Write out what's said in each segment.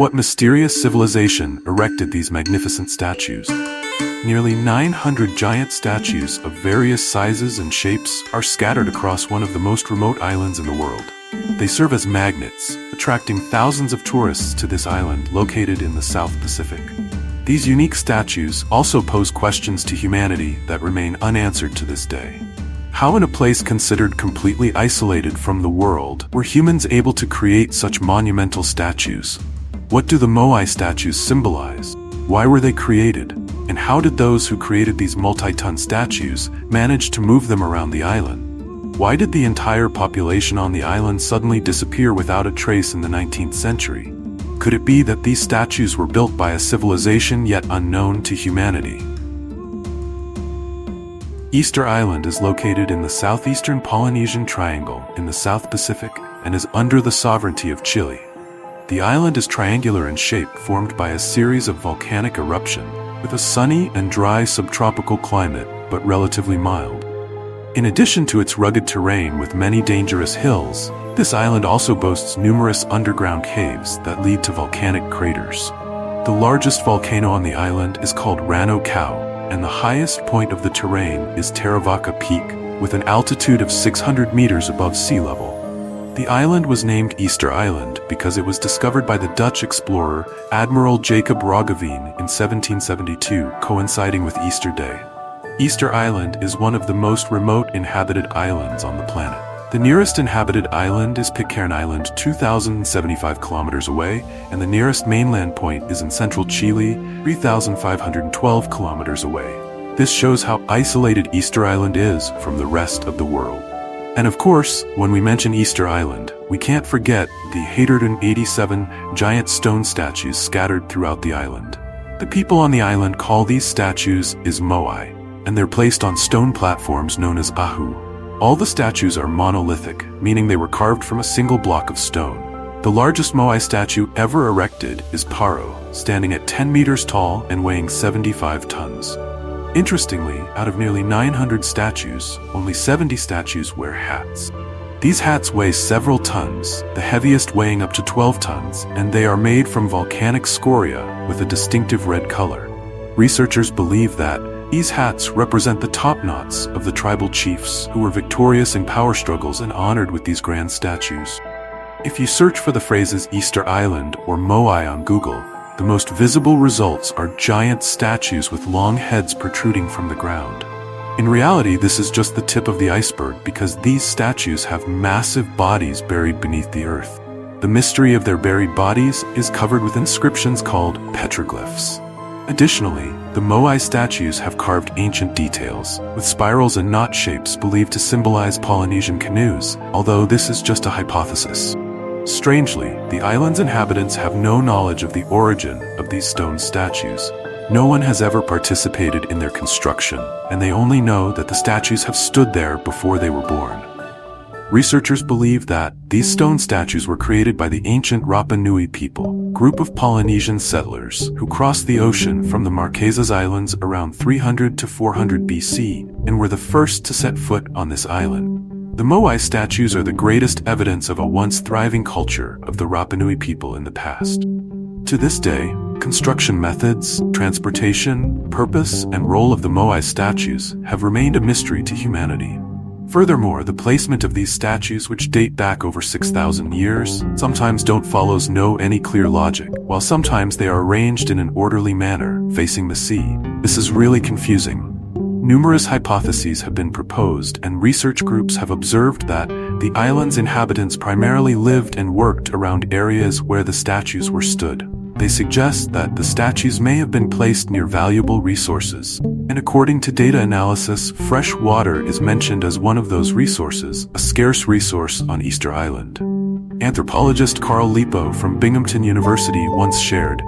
What mysterious civilization erected these magnificent statues? Nearly 900 giant statues of various sizes and shapes are scattered across one of the most remote islands in the world. They serve as magnets, attracting thousands of tourists to this island located in the South Pacific. These unique statues also pose questions to humanity that remain unanswered to this day. How, in a place considered completely isolated from the world, were humans able to create such monumental statues? What do the Moai statues symbolize? Why were they created? And how did those who created these multi-ton statues manage to move them around the island? Why did the entire population on the island suddenly disappear without a trace in the 19th century? Could it be that these statues were built by a civilization yet unknown to humanity? Easter Island is located in the southeastern Polynesian Triangle in the South Pacific and is under the sovereignty of Chile. The island is triangular in shape, formed by a series of volcanic eruptions, with a sunny and dry subtropical climate, but relatively mild. In addition to its rugged terrain with many dangerous hills, this island also boasts numerous underground caves that lead to volcanic craters. The largest volcano on the island is called Rano Kau, and the highest point of the terrain is Taravaka Peak, with an altitude of 600 meters above sea level. The island was named Easter Island because it was discovered by the Dutch explorer Admiral Jacob Roggeveen in 1772, coinciding with Easter Day. Easter Island is one of the most remote inhabited islands on the planet. The nearest inhabited island is Pitcairn Island, 2,075 kilometers away, and the nearest mainland point is in central Chile, 3,512 kilometers away. This shows how isolated Easter Island is from the rest of the world. And of course, when we mention Easter Island, we can't forget the 887 giant stone statues scattered throughout the island. The people on the island call these statues is Moai, and they're placed on stone platforms known as ahu. All the statues are monolithic, meaning they were carved from a single block of stone. The largest Moai statue ever erected is Paro, standing at 10 meters tall and weighing 75 tons. Interestingly, out of nearly 900 statues, only 70 statues wear hats. These hats weigh several tons, the heaviest weighing up to 12 tons, and they are made from volcanic scoria with a distinctive red color. Researchers believe that these hats represent the top knots of the tribal chiefs who were victorious in power struggles and honored with these grand statues. If you search for the phrases Easter Island or Moai on Google, the most visible results are giant statues with long heads protruding from the ground. In reality, this is just the tip of the iceberg because these statues have massive bodies buried beneath the earth. The mystery of their buried bodies is covered with inscriptions called petroglyphs. Additionally, the Moai statues have carved ancient details, with spirals and knot shapes believed to symbolize Polynesian canoes, although this is just a hypothesis. Strangely, the island's inhabitants have no knowledge of the origin of these stone statues. No one has ever participated in their construction, and they only know that the statues have stood there before they were born. Researchers believe that these stone statues were created by the ancient Rapa Nui people, group of Polynesian settlers who crossed the ocean from the Marquesas Islands around 300 to 400 BC and were the first to set foot on this island. The Moai statues are the greatest evidence of a once thriving culture of the Rapa Nui people in the past. To this day, construction methods, transportation, purpose, and role of the Moai statues have remained a mystery to humanity. Furthermore, the placement of these statues, which date back over 6,000 years, sometimes don't follow any clear logic, while sometimes they are arranged in an orderly manner, facing the sea. This is really confusing. Numerous hypotheses have been proposed, and research groups have observed that the island's inhabitants primarily lived and worked around areas where the statues were stood. They suggest that the statues may have been placed near valuable resources, and according to data analysis, fresh water is mentioned as one of those resources, a scarce resource on Easter Island. Anthropologist Carl Lipo from Binghamton University once shared,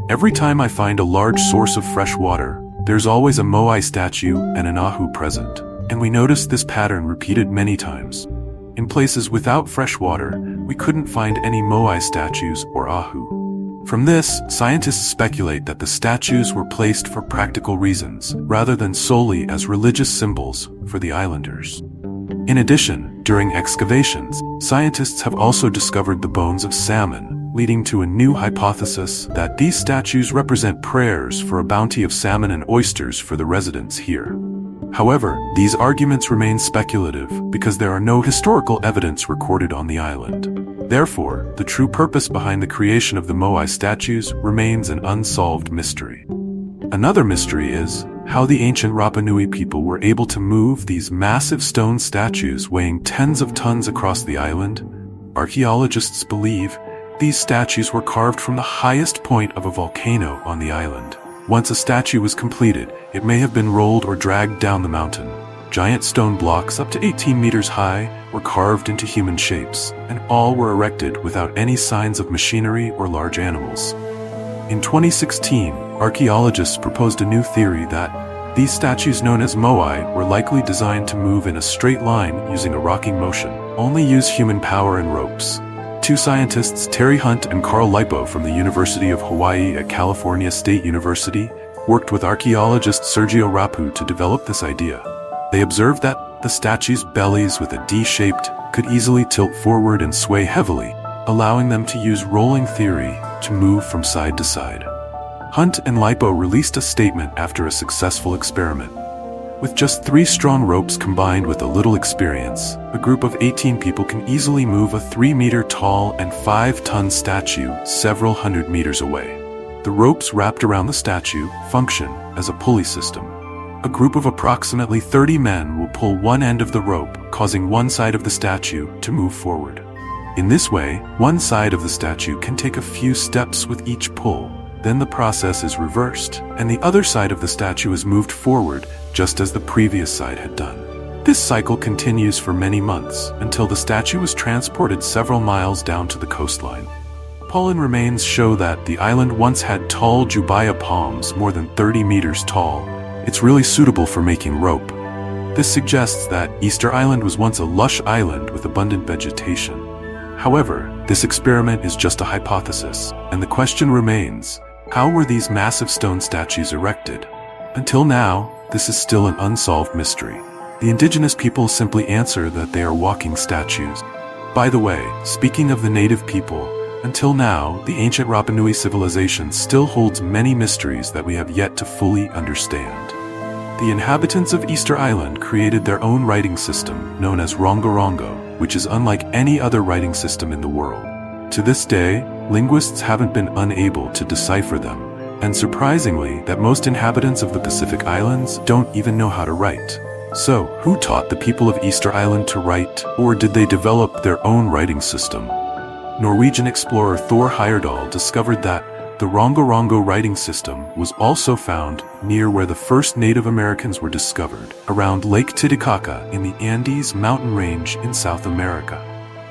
"Every time I find a large source of fresh water, there's always a Moai statue and an ahu present, and we noticed this pattern repeated many times. In places without fresh water, we couldn't find any Moai statues or ahu." From this, scientists speculate that the statues were placed for practical reasons, rather than solely as religious symbols for the islanders. In addition, during excavations, scientists have also discovered the bones of salmon, leading to a new hypothesis that these statues represent prayers for a bounty of salmon and oysters for the residents here. However, these arguments remain speculative because there are no historical evidence recorded on the island. Therefore, the true purpose behind the creation of the moai statues remains an unsolved mystery. Another mystery is how the ancient Rapa Nui people were able to move these massive stone statues weighing tens of tons across the island. Archaeologists believe these statues were carved from the highest point of a volcano on the island. Once a statue was completed, it may have been rolled or dragged down the mountain. Giant stone blocks up to 18 meters high were carved into human shapes, and all were erected without any signs of machinery or large animals. In 2016, archaeologists proposed a new theory that these statues known as moai were likely designed to move in a straight line using a rocking motion, only use human power and ropes. Two scientists, Terry Hunt and Carl Lipo from the University of Hawaii at California State University, worked with archaeologist Sergio Rapu to develop this idea. They observed that the statues' bellies with a D-shaped could easily tilt forward and sway heavily, allowing them to use rolling theory to move from side to side. Hunt and Lipo released a statement after a successful experiment. With just 3 strong ropes combined with a little experience, a group of 18 people can easily move a 3-meter-tall and 5-ton statue several hundred meters away. The ropes wrapped around the statue function as a pulley system. A group of approximately 30 men will pull one end of the rope, causing one side of the statue to move forward. In this way, one side of the statue can take a few steps with each pull. Then the process is reversed, and the other side of the statue is moved forward, just as the previous side had done. This cycle continues for many months, until the statue is transported several miles down to the coastline. Pollen remains show that the island once had tall jubaya palms more than 30 meters tall. It's really suitable for making rope. This suggests that Easter Island was once a lush island with abundant vegetation. However, this experiment is just a hypothesis, and the question remains, how were these massive stone statues erected? Until now, this is still an unsolved mystery. The indigenous people simply answer that they are walking statues. By the way, speaking of the native people, until now, the ancient Rapa Nui civilization still holds many mysteries that we have yet to fully understand. The inhabitants of Easter Island created their own writing system known as Rongorongo, which is unlike any other writing system in the world. To this day, linguists haven't been unable to decipher them, and surprisingly, that most inhabitants of the Pacific Islands don't even know how to write. So, who taught the people of Easter Island to write, or did they develop their own writing system? Norwegian explorer Thor Heyerdahl discovered that the Rongorongo writing system was also found near where the first Native Americans were discovered, around Lake Titicaca in the Andes mountain range in South America.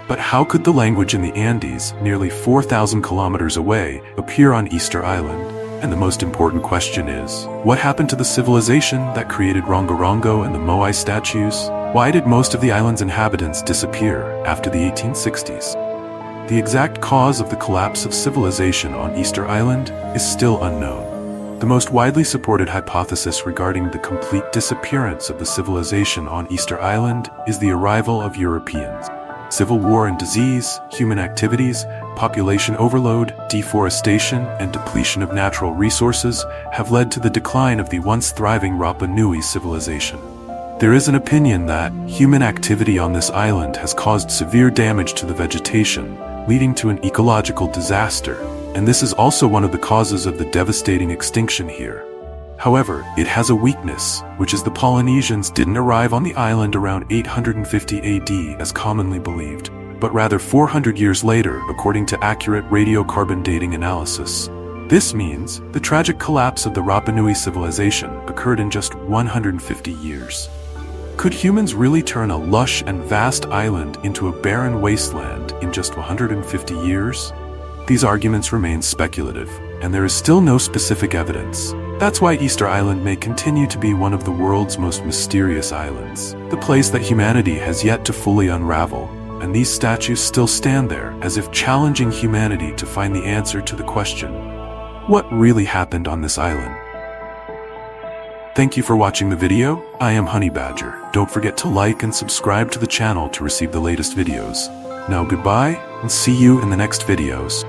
But how could the language in the Andes, nearly 4,000 kilometers away, appear on Easter Island? And the most important question is, what happened to the civilization that created Rongorongo and the moai statues? Why did most of the island's inhabitants disappear after the 1860s? The exact cause of the collapse of civilization on Easter Island is still unknown. The most widely supported hypothesis regarding the complete disappearance of the civilization on Easter Island is the arrival of Europeans. Civil war and disease, human activities, population overload, deforestation, and depletion of natural resources have led to the decline of the once thriving Rapa Nui civilization. There is an opinion that human activity on this island has caused severe damage to the vegetation, leading to an ecological disaster, and this is also one of the causes of the devastating extinction here. However, it has a weakness, which is the Polynesians didn't arrive on the island around 850 AD as commonly believed, but rather 400 years later according to accurate radiocarbon dating analysis. This means the tragic collapse of the Rapa Nui civilization occurred in just 150 years. Could humans really turn a lush and vast island into a barren wasteland in just 150 years? These arguments remain speculative, and there is still no specific evidence. That's why Easter Island may continue to be one of the world's most mysterious islands, the place that humanity has yet to fully unravel, and these statues still stand there as if challenging humanity to find the answer to the question, what really happened on this island? Thank you for watching the video. I am Honey Badger. Don't forget to like and subscribe to the channel to receive the latest videos. Now goodbye, and see you in the next videos.